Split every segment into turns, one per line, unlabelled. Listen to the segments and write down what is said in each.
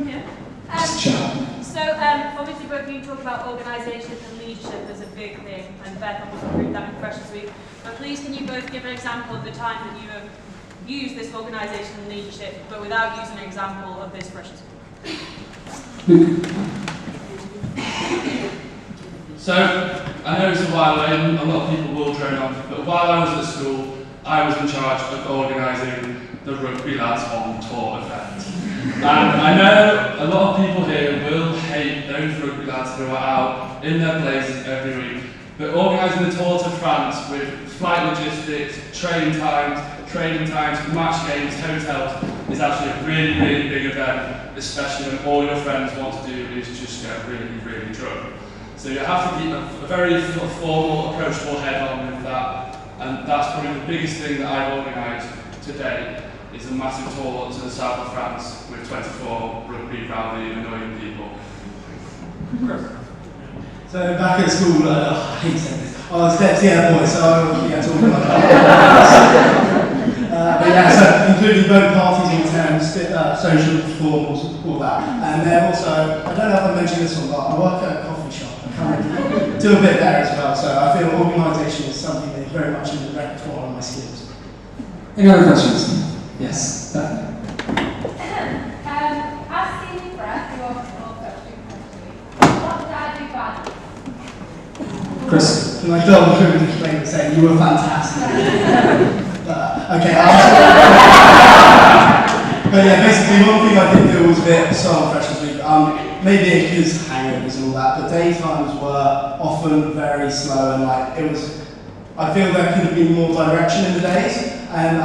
from here.
So obviously both of you talk about organisation and leadership as a big thing, and Beth almost proved that in Freshers Week. But please can you both give an example of the time that you have used this organisation and leadership, but without using an example of this Freshers Week?
So, I know it's a while away and a lot of people will drone on, but while I was at school, I was in charge of organising the Rugby Lads on Tour event. And I know a lot of people here will hate those Rugby Lads who are out in their places every week, but organising the Tour de France with flight logistics, training times, match games, hotels is actually a really, really big event, especially when all your friends want to do is just get really, really drunk. So you have to keep a very formal, approachable head on with that, and that's probably the biggest thing that I've organised today, is a massive tour to the south of France with 24 rugby, rowdy, annoying people.
So back at school, I hate saying this, I was deputy head boy, so I was talking about that. But yeah, so including both parties in town, social formals, all that. And then also, I don't know if I mentioned this one, but I work at a coffee shop. I kind of do a bit there as well, so I feel organisation is something that is very much in the repertoire of my skills.
Any other questions? Yes.
As seen in Frep, you are all coaching country. What did I do badly?
Chris?
My dog couldn't explain the same, you were fantastic. Okay, but yeah, basically one thing I did do was a bit slow on Freshers Week. Maybe because hangovers and all that, but daytimes were often very slow and I feel there could have been more direction in the days. And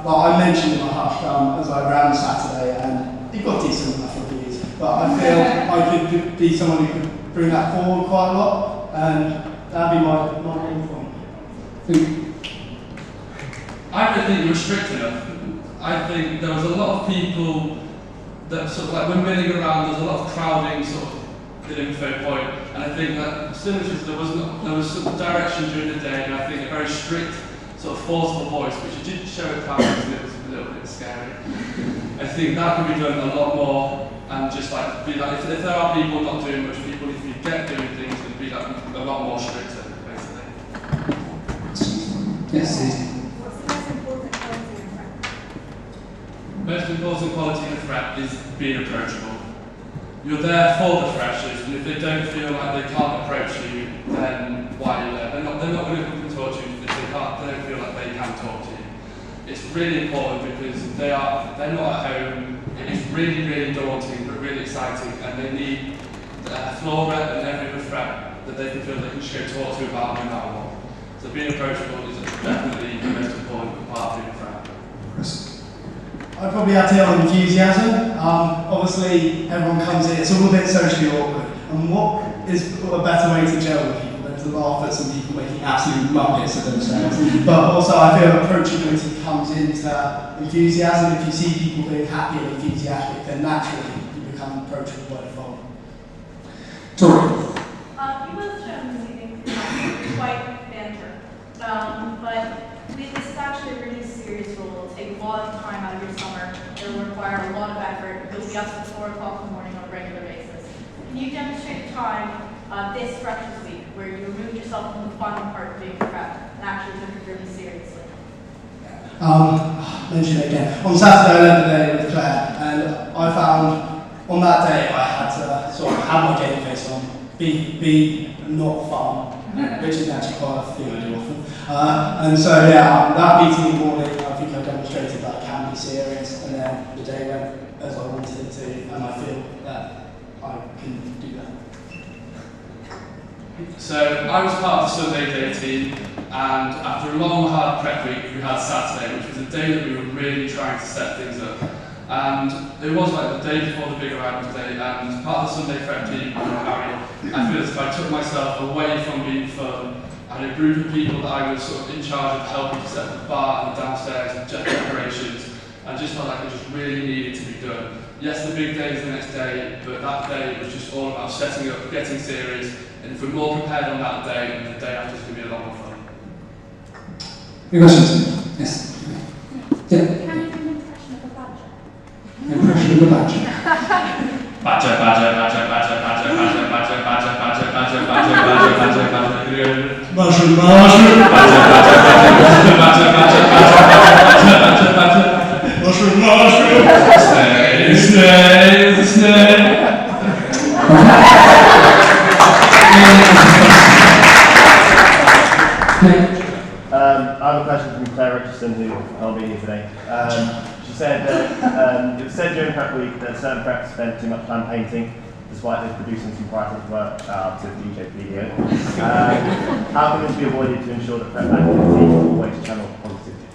well, I mentioned in my hush as I ran Saturday, and it got decent enough reviews. But I feel I could be someone who could bring that forward quite a lot, and that'd be my main point.
I don't think you were strict enough. I think there was a lot of people that sort of when milling around, there's a lot of crowding sort of the info point, and I think that similar to there was some direction during the day, and I think a very strict sort of forceful voice, which you did show at times, and it was a little bit scary. I think that can be done a lot more, and just be like, if there are people not doing much, people if you get doing things, it'd be like a lot more stricter, basically.
Yes.
What's the most important quality in Frep?
Most important quality of Frep is being approachable. You're there for the freshers, and if they don't feel like they can't approach you, then why are you there? They're not going to come and talk to you if they don't feel like they can talk to you. It's really important because they're not at home. It's really, really daunting, but really exciting, and they need a floor rep and every other Frep that they can feel they can just go talk to about no matter what. So being approachable is definitely the most important part of being a Frep.
I'd probably have to hit on enthusiasm. Obviously, everyone comes in, it's all a bit socially awkward. And what is a better way to gel with people than to laugh at some people making absolute muppets of themselves? But also, I feel approachability comes into enthusiasm. If you see people being happy and enthusiastic, then naturally you become approachable by default.
Tori?
You both shown this evening quite banter, but this is actually a really serious role. It'll take a lot of time out of your summer. It'll require a lot of effort. You'll be up at 4 o'clock in the morning on a regular basis. Can you demonstrate a time this Freshers Week where you removed yourself from the fun part of being Frep and actually took it really seriously?
Mention it again. On Saturday, I led the day with Claire, and I found on that day I had to sort of have my game face on, be not fun, which is actually quite a thing I do often. And so yeah, that meeting in the morning, I think I demonstrated that I can be serious, and then the day went as I wanted it to, and I feel that I can do that.
So I was part of the Sunday day team, and after a long hard prep week we had Saturday, which was a day that we were really trying to set things up. And it was like the day before the big arrival day, and part of the Sunday Frep team, Harry, I feel as if I took myself away from being fun. I had a group of people that I was sort of in charge of helping to set the bar and the downstairs and decorations. I just felt like it just really needed to be done. Yes, the big day is the next day, but that day was just all about setting up, getting serious, and if we're more prepared on that day, then the day after is going to be a lot more fun.
Any questions? Yes. Yeah.
Can you do an impression of a badger?
Impression of a badger.
Badger, badger, badger, badger, badger, badger, badger, badger, badger, badger, badger, badger, badger, badger,
Mushroom, mushroom.
badger, badger, badger, badger, badger, badger, badger, badger,
Mushroom, mushroom.
snake, snake, snake.
I have a question from Claire Richardson, who can't be here today. She said that it was said during prep week that certain preps spent too much time painting, despite them producing some priceless work. Shout out to DJ Video. How can this be avoided to ensure that prep activity always channel positivity?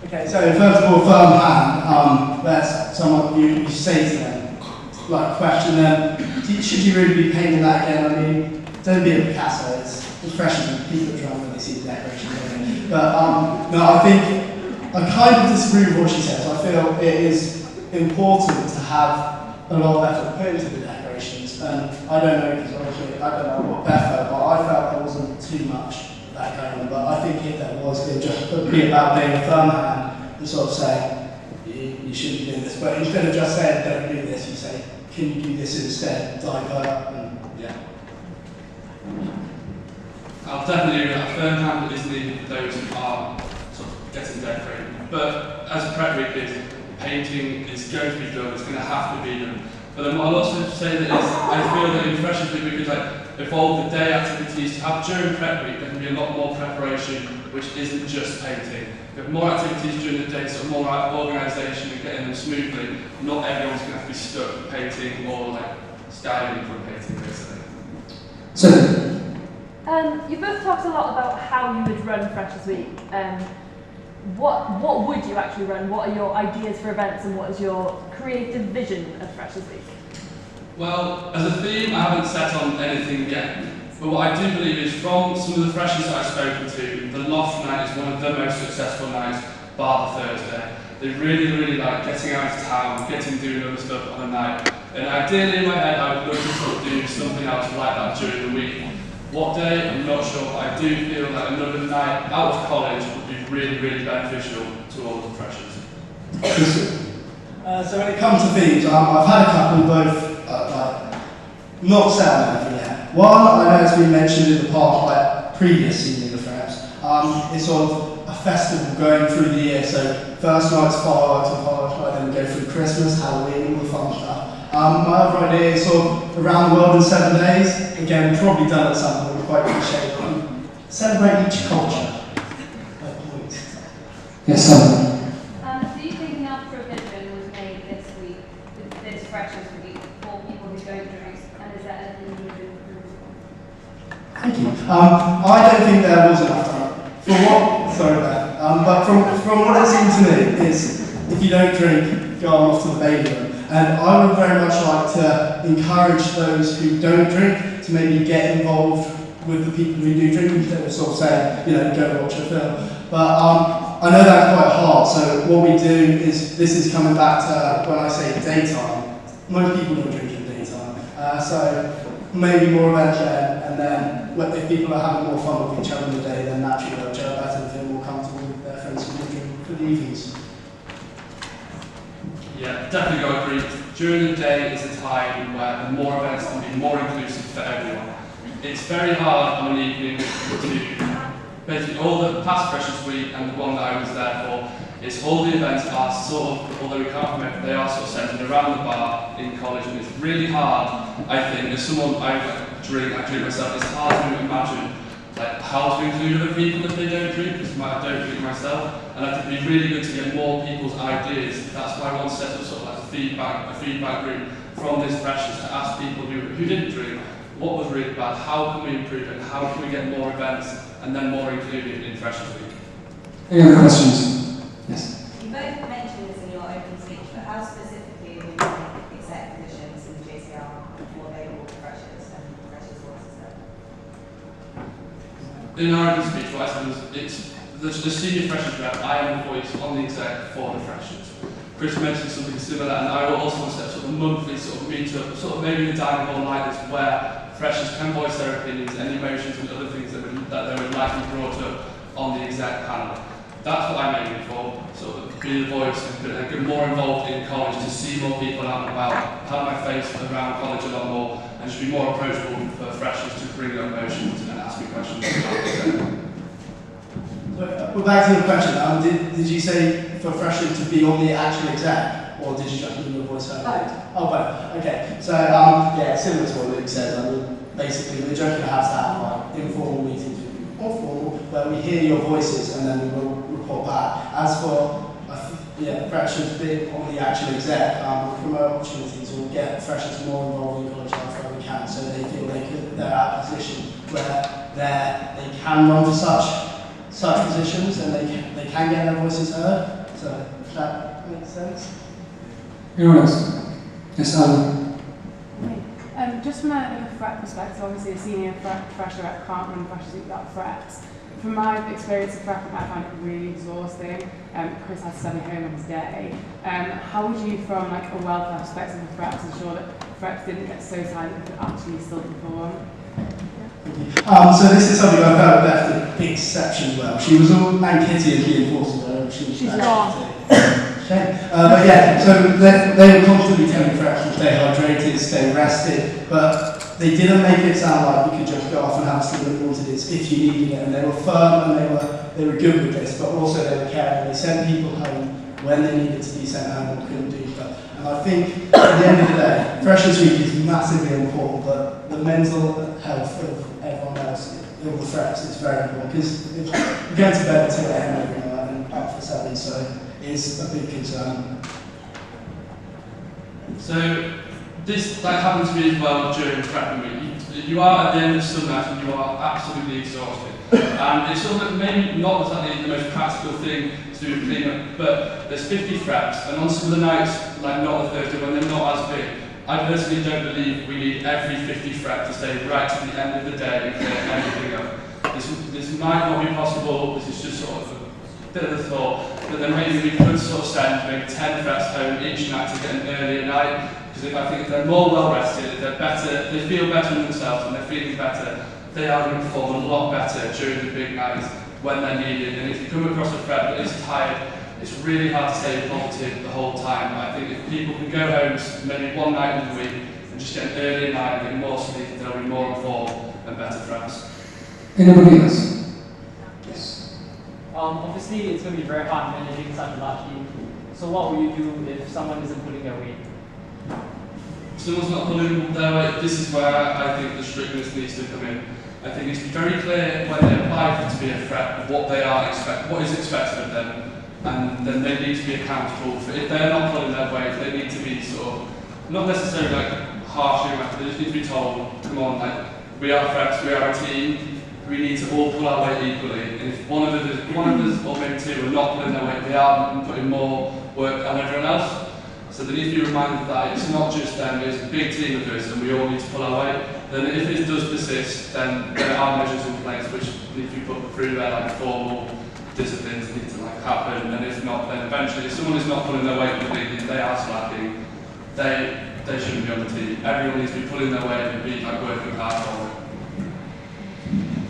Okay, so first of all, firm hand. There's someone you say to them, like question them, should you really be painting that again? I mean, don't be a Picasso. It's freshmen, people are drunk when they see the decoration. But no, I think I kind of disagree with what she says. I feel it is important to have a lot of effort put into the decorations. And I don't know, because obviously I don't know what Beth felt, but I felt there wasn't too much of that going on. But I think if there was, it would just be about being a firm hand and sort of saying, you shouldn't be doing this. But instead of just saying, don't do this, you say, can you do this instead? Divert, and yeah.
I'll definitely agree that a firm hand is needed for those who are sort of getting decorated. But as a prep week is, painting is going to be done, it's going to have to be done. But then I'll also say that I feel that in Freshers Week we could evolve the day activities to have during prep week. There can be a lot more preparation, which isn't just painting. We have more activities during the day, so more organisation and getting them smoothly. Not everyone's going to have to be stuck painting or skiving from painting, basically.
So,
You both talked a lot about how you would run Freshers Week. What would you actually run? What are your ideas for events and what is your creative vision of Freshers Week?
Well, as a theme, I haven't set on anything yet. But what I do believe is from some of the freshers that I've spoken to, the Loft night is one of the most successful nights, bar the Thursday. They really like getting out of town, doing other stuff on a night. And ideally in my head, I would love to sort of do something else like that during the week. What day, I'm not sure, but I do feel like another night out of college would be really beneficial to all the freshers.
So when it comes to themes, I've had a couple both not set on anything yet. One, I know it's been mentioned in the past, previous senior Freps. It's sort of a festival going through the year. So first night's fireworks and fireworks, then we go through Christmas, Halloween, all the fun stuff. My other idea is sort of around the world in 7 days. Again, probably done at some point, quite cliche. Celebrate each culture.
yes, Simon.
Do you think enough provision was made this week, with this Freshers Week, for people who don't drink, and is there anything you would improve on?
Thank you. I don't think there was enough time. But from what it seemed to me is, if you don't drink, go off to the baby room. And I would very much like to encourage those who don't drink to maybe get involved with the people who do drink, instead of sort of saying, go watch a film. But I know that's quite hard, so what we do is, this is coming back to when I say daytime. Most people don't drink in daytime. So maybe more events then, and then if people are having more fun with each other in the day, then naturally they'll gel better and feel more comfortable with their friends who drink for the evenings.
Yeah, definitely got to agree. During the day is a time where the more events can be more inclusive for everyone. It's very hard on an evening to basically all the past Freshers Week and the one that I was there for, it's all the events are sort of, although we can't commit, they are sort of centered around the bar in college, and it's really hard, I think, as someone, I drink myself, it's hard to imagine how to include other people if they don't drink, because I don't drink myself, and I think it'd be really good to get more people's ideas. That's why I want to set up sort of a feedback group from these freshers to ask people who didn't drink, what was really bad, how can we improve it, how can we get more events, and then more included in Freshers Week.
Any other questions? Yes.
You both mentioned this in your opening speech, but how specifically are you making exec positions in the JCR more available to freshers and freshers' voices there?
In our opening speech, what I said was, it's the senior freshers rep, I am the voice on the exec for the freshers. Chris mentioned something similar, and I will also set sort of a monthly sort of meet-up, sort of maybe in a dining hall like this, where freshers can voice their opinions and emotions and other things that they would like to be brought up on the exec panel. that's what I'm aiming for, sort of be the voice and get more involved in college, to see more people out and about, have my face around college a lot more, and just be more approachable for freshers to bring up motions and ask me questions.
Well, back to your question. Did you say for freshmen to be on the actual exam, or did you just do your voice over? Oh, both. Okay. So yeah, similar to what Luke said. Basically, we're just going to have like informal meetings, or formal, where we hear your voices and then we will report back. As for freshers being on the actual exec, we'll promote opportunities or get freshers more involved in college life where we can, so they feel they're at a position where they can run for such positions and they can get their voices heard. So if that makes sense.
Anyone else? Yes, Alan.
Just from a Frep perspective, obviously a senior fresher can't run freshers without Freps. From my experience of Frep, I find it really exhausting. Chris had to study home on his day. How would you, from like a welfare perspective of Freps, ensure that Freps didn't get so tired that they could actually still perform?
So this is something I found Beth did exceptionally well. She was all Kitty as the enforcer. She's
gone.
Shame. But yeah, so they were constantly telling Frep to stay hydrated, stay rested, but they didn't make it sound like you could just go off and have something that wanted it if you needed it. And they were firm and they were good with this, but also they were caring. They sent people home when they needed to be sent home and couldn't do that. And I think at the end of the day, Freshers Week is massively important, but the mental health of everyone else, all the Freps, is very important, because you're going to bed at 2 a.m. every night and up for 7, so it's a big concern.
So this happened to me as well during Frep week. You are at the end of some nights and you are absolutely exhausted. And it's sort of maybe not exactly the most practical thing to do with cleanup, but there's 50 Freps, and on some of the nights, like not a Thursday, when they're not as big, I personally don't believe we need every 50 Frep to stay right to the end of the day and clear everything up. This might not be possible, this is just sort of a bit of a thought, but then maybe we could sort of send maybe 10 Freps home each night to get an earlier night, because I think if they're more well rested, if they're better, they feel better in themselves and they're feeling better, they are going to perform a lot better during the big nights when they're needed. And if you come across a Frep that is tired, it's really hard to stay positive the whole time. I think if people can go home maybe one night in the week and just get an earlier night and get more sleep, they'll be more informed and better Freps.
Anybody else? Yes.
Obviously, it's going to be very hard managing such a large team. So what will you do if someone isn't pulling their weight?
If someone's not pulling their weight, this is where I think the strictness needs to come in. I think it's very clear when they apply to be a Frep what what is expected of them, and then they need to be accountable for if they're not pulling their weight. They need to be sort of not necessarily like harshly, they just need to be told, come on, like we are Freps, we are a team. We need to all pull our weight equally, and if one of us or maybe two are not pulling their weight, they are putting more work on everyone else. So they need to be reminded that it's not just them, it's a big team of us and we all need to pull our weight. Then if it does persist, then there are measures in place which need to be put through there, like formal disciplines need to happen, and if not, then eventually if someone is not pulling their weight completely, they are slacking, they shouldn't be on the team. Everyone needs to be pulling their weight and be working hard for it.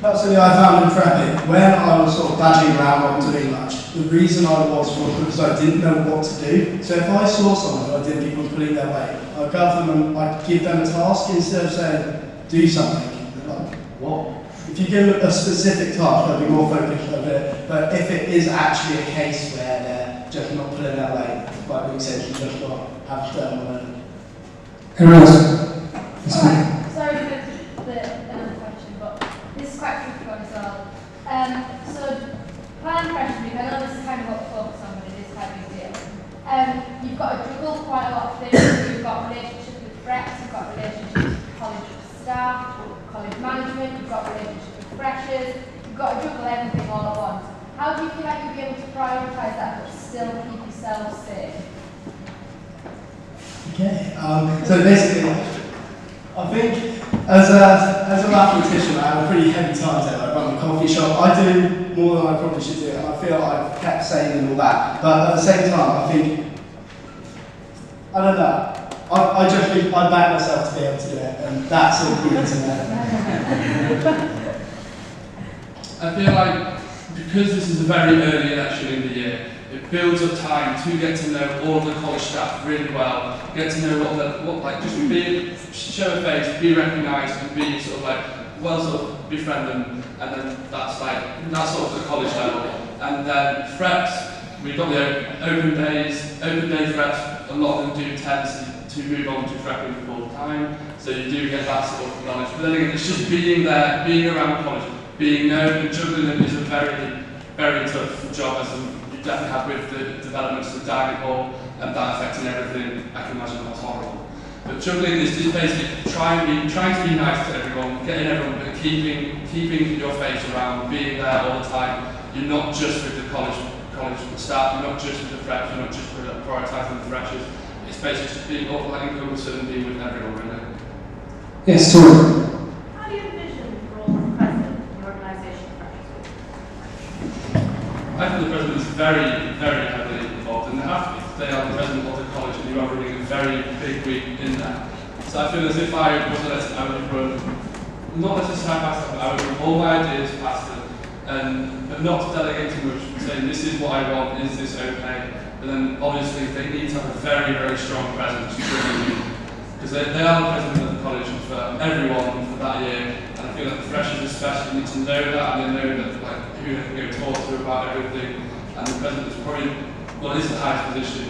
Personally, I found in Frep, when I was sort of badging around not doing much, the reason I was because I didn't know what to do. So if I saw someone who I didn't think was pulling their weight, I'd go up to them and I'd give them a task instead of saying, do something. They're like, what? If you give them a specific task, they'll be more focused on it. But if it is actually a case where they're just not pulling their weight, like Luke said, you just got to have to learn.
Anyone else?
Sorry for another question, but this is quite tricky one as well. So, plan Freshers Week, I know this is kind of what we focus on, but it is quite a big deal. You've got to juggle quite a lot of things. You've got relationships with Freps, you've got relationships with college staff, college management, you've got relationships with freshers, you've got to juggle everything all at once. How do you feel like you'll be able to prioritise that but still keep yourself safe?
Okay, so basically, I think as a mathematician, I have a pretty heavy timetable. I run the coffee shop. I do more than I probably should do, and I feel like I've kept sane and all that. But at the same time, I think, I don't know, I just think I back myself to be able to do it, and that's all good to know.
I feel like because this is a very early election in the year, it builds up time to get to know all of the college staff really well, get to know just show a face, be recognised, and be sort of like, well, sort of befriend them, and then that's sort of the college level. And then Freps, we've got the open day Freps, a lot of them do tend to move on to Frepping full time, so you do get that sort of knowledge. But then again, it's just being there, being around college, being known, and juggling them is a very, very tough job, as you definitely have with the developments of the dining hall, and that affecting everything. I can imagine that's horrible. But juggling is just basically trying to be nice to everyone, getting everyone, but keeping your face around, being there all the time. You're not just with the college staff, you're not just with the Freps, you're not just prioritising the freshers. It's basically just being all like encompassing and being with everyone, really.
Yes, Tori.
How do you envision the role of the president in the organisation of Freshers Week?
I think the president is very, very heavily involved, and they have to be. They are the president of the college, and you are running a very big week in there. So I feel as if I was elected, I would run, not necessarily past them, but I would run all my ideas past them, but not to delegate too much, saying this is what I want, is this okay? But then obviously they need to have a very, very strong presence during the week, because they are the president of the college for everyone for that year, and I feel like the freshers especially need to know that, and they know that who they can go talk to about everything, and the president is probably, is the highest position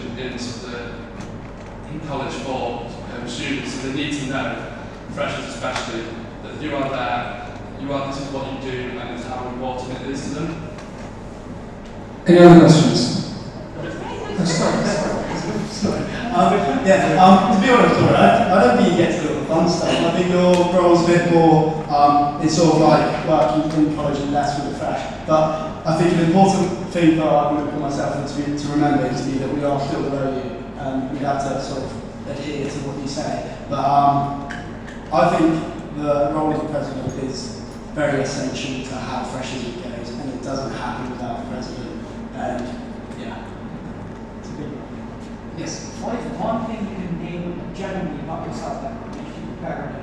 in college for students, so they need to know, freshers especially, that you are there, this is what you do, and it's how important it is to them.
Any other questions?
To be honest, I don't think you get to do all the fun stuff. I think your role's a bit more, it's sort of like working in college and less with the fresh. But I think an important thing for myself to remember is that we are still below you, and we have to sort of adhere to what you say. But I think the role of the president is very essential to how Freshers Week goes, and it doesn't happen without the president. And yeah, it's a big one. Yes.
What is one thing you can name generally about yourself that makes you better than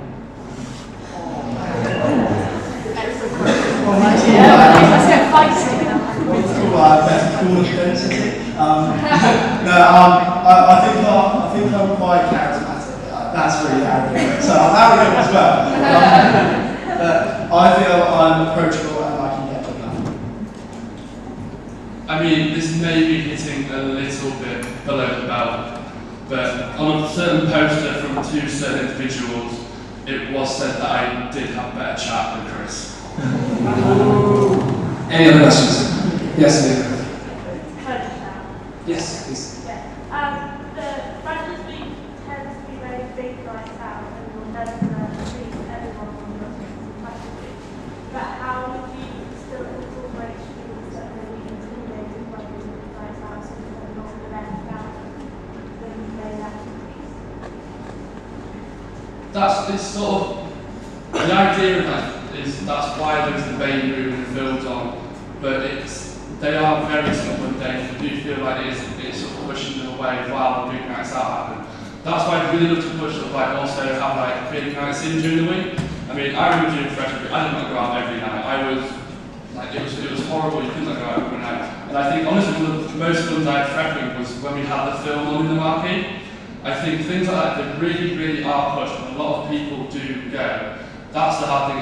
Let's get feisty now.
Cool density. I think I'm quite charismatic. That's really arrogant. So I'm arrogant as well. But I feel I'm approachable and I can get to that.
I mean, this may be hitting a little bit below the belt, but on a certain poster from two certain individuals, it was said that I did have a better chat than Chris.
Any other questions? Yes, Nick. Yes, please.
The Freshers Week tends to be very big night out, and you'll never see everyone on your Freshers Week. But how would you still incorporate students that may be intimidated by these night out so that they're not left out the main activities?
It's sort of, the idea of that is that's why there's the main room and the films on, but they are very sort of mundane. I do feel like it's sort of pushing them away while the big nights out happen. That's why I'd really love to push also have big nights in during the week. I mean, I remember during freshman week, I did not go out every night. It was horrible, you could not go out every night. And I think honestly one of the most fun night prepping was when we had the film on in the marquee. I think things like that really, really are pushed, and a lot of people do go. That's the hard thing.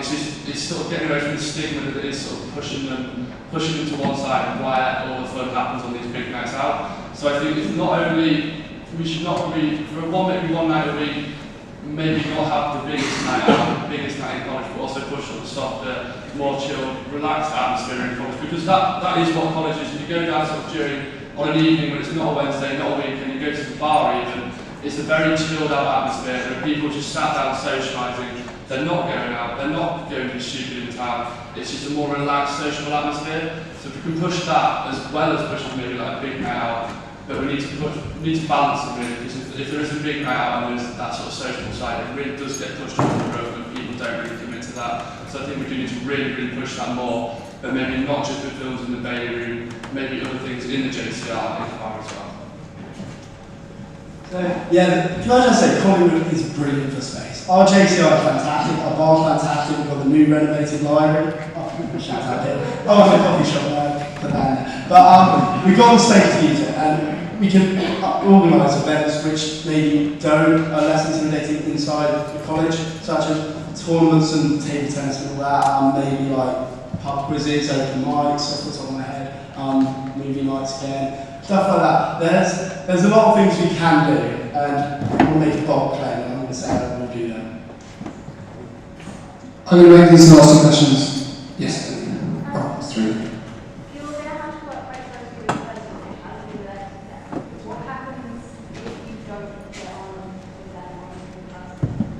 It's sort of getting away from the stigma that is sort of pushing them to one side and where all the fun happens on these big nights out. So I think it's not only, we should not be, maybe one night a week, maybe not have the biggest night out, the biggest night in college, but also push up the softer, more chill, relaxed atmosphere in college, because that is what college is. If you go down sort of on an evening when it's not a Wednesday, not a weekend, you go to the bar even, it's a very chilled out atmosphere, where people just sat down socialising. They're not going out, they're not going to be stupid in town, it's just a more relaxed social atmosphere. So if we can push that as well as pushing maybe like a big night out, but we need to balance it really, because if there is a big night out and there's that sort of social side, it really does get pushed off the road and people don't really commit to that. So I think we do need to really, really push that more, but maybe not just the films in the Bay Room, maybe other things in the JCR in the bar as well.
Can I just say, Collingwood is brilliant for space. Our JCR is fantastic, our bar's fantastic, we've got the new renovated library. Shout out here. Oh, the coffee shop there. put that in there. But we've got the space to use it, and we can organise events which maybe are less intimidating inside the college, such as tournaments and table tennis and all that, maybe like pub quizzes, open mics off the top of my head, movie nights again, stuff like that. There's a lot of things we can do, and I'm going to make a bold claim, and I'm going to say I will do them.
I'm going to make these last two questions. Yes, oh, it's three.
You're going to have to work very closely with the president as you elect them. What happens if you don't get on with them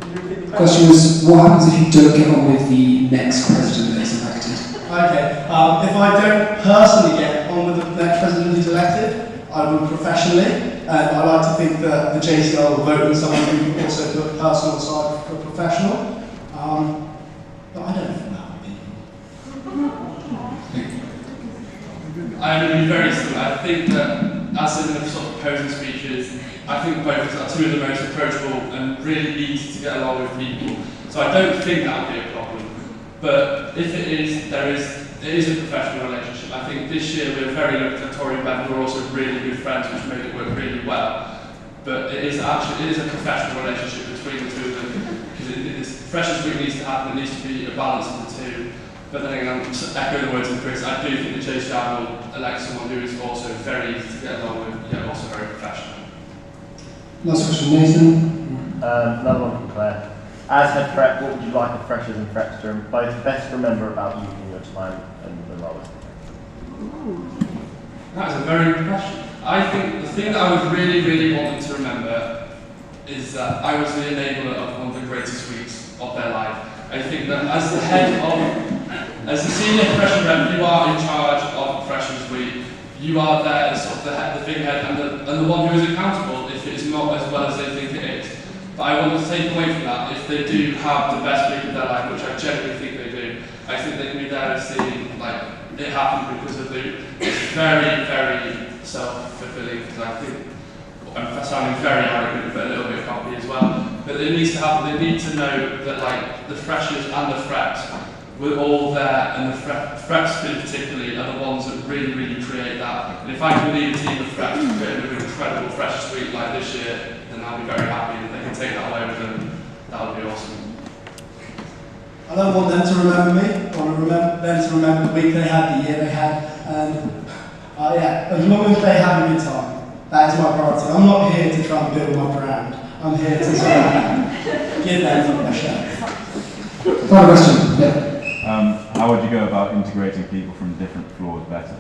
on the
Question is, what happens if you don't get on with the next president that's elected?
Okay, if I don't personally get on with the next president who's elected, I will professionally, and I like to think that the JCR will vote in someone who can also put the personal side for professional. But I don't think that would be.
I'm going to be very similar. I think that, as in the sort of opposing speeches, I think both are two of the most approachable and really easy to get along with people. So I don't think that would be a problem. But if it is, it is a professional relationship. I think this year we're very lucky that Tori and Bevan were also really good friends, which made it work really well. But it is a professional relationship between the two of them, because Freshers Week needs to happen. It needs to be a balance of the two. But then again, I'm just echoing the words of Chris. I do think the JCR will elect someone who is also very easy to get along with, yet also very professional.
Last question, Nathan.
Another one from Claire. As head Frep, what would you like the freshers and Freps to both best remember about you in your time in the role?
That is a very good question. I think the thing that I would really, really want them to remember is that I was the enabler of one of the greatest weeks of their life. I think that as the senior freshman rep, you are in charge of Freshers Week. You are there as sort of the big head and the one who is accountable if it is not as well as they think it is. But I want to take away from that, if they do have the best week of their life, which I genuinely think they do, I think they can be there and seeing like it happened because of Luke. It's very, very self-fulfilling, because I think I'm sounding very arrogant but a little bit cocky as well. But it needs to happen. They need to know that like the freshers and the Freps were all there, and the Freps particularly are the ones that really, really create that. And if I can lead a team of Freps to create an incredible Freshers Week like this year, then I'll be very happy, and if they can take that away with them, that would be awesome.
I don't want them to remember me. I want them to remember the week they had, the year they had, and yeah, as long as they have a good time, that is my priority. I'm not here to try and build my brand. I'm here to sort of give them something to show.
Final question, yeah.
How would you go about integrating people from different floors better?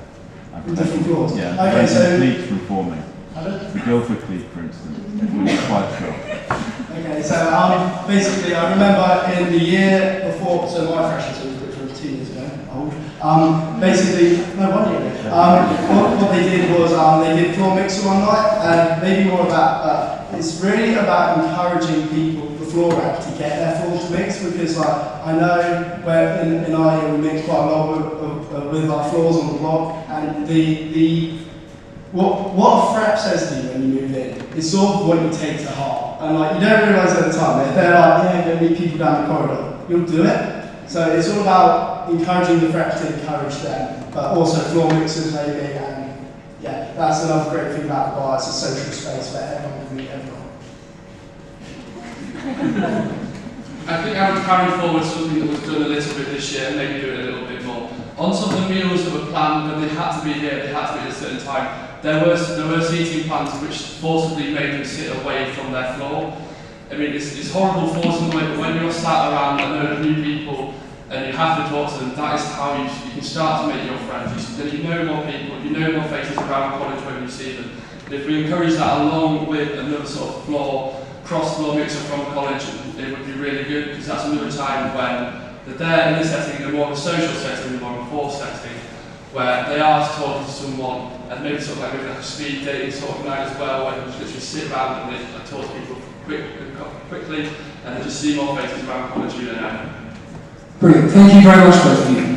From different floors?
Yeah.
Okay, so
cliques from forming. The Guildford clique, for instance, was quite strong.
Okay, so basically I remember in the year before, so my freshers, which was 2 years ago, old, basically, no wonder, what they did was they did floor mixer one night, and maybe more about it's really about encouraging people, the floor rep, to get their floor to mix, because like, I know where in our year we mix quite a lot with our floors on the block, and what a Frep says to you when you move in is sort of what you take to heart. And like, you don't realise at the time, if they're like, yeah, go meet people down the corridor, you'll do it. So it's all about encouraging the Freps to encourage them, but also floor mixers maybe, and yeah, that's another great thing about the bar. It's a social space where everyone can meet everyone.
I think I would carry forward something that was done a little bit this year and maybe do it a little bit more. On some of the meals that were planned, when they had to be here, they had to be at a certain time, there were seating plans which forcibly made them sit away from their floor. I mean, it's horrible forcing them away, but when you're sat around and there are new people and you have to talk to them, that is how you can start to make your friends. Then you know more people, you know more faces around college when you see them. And if we encourage that along with another sort of cross-floor mixer from college, it would be really good, because that's another time when they're there in the setting, in a more of a social setting, in a more of a forced setting, where they are talking to someone, and maybe sort of like a speed dating sort of night as well, where you just literally sit around and they talk to people quickly, and they just see more faces around college who they know.
Brilliant. Thank you very much, both of you.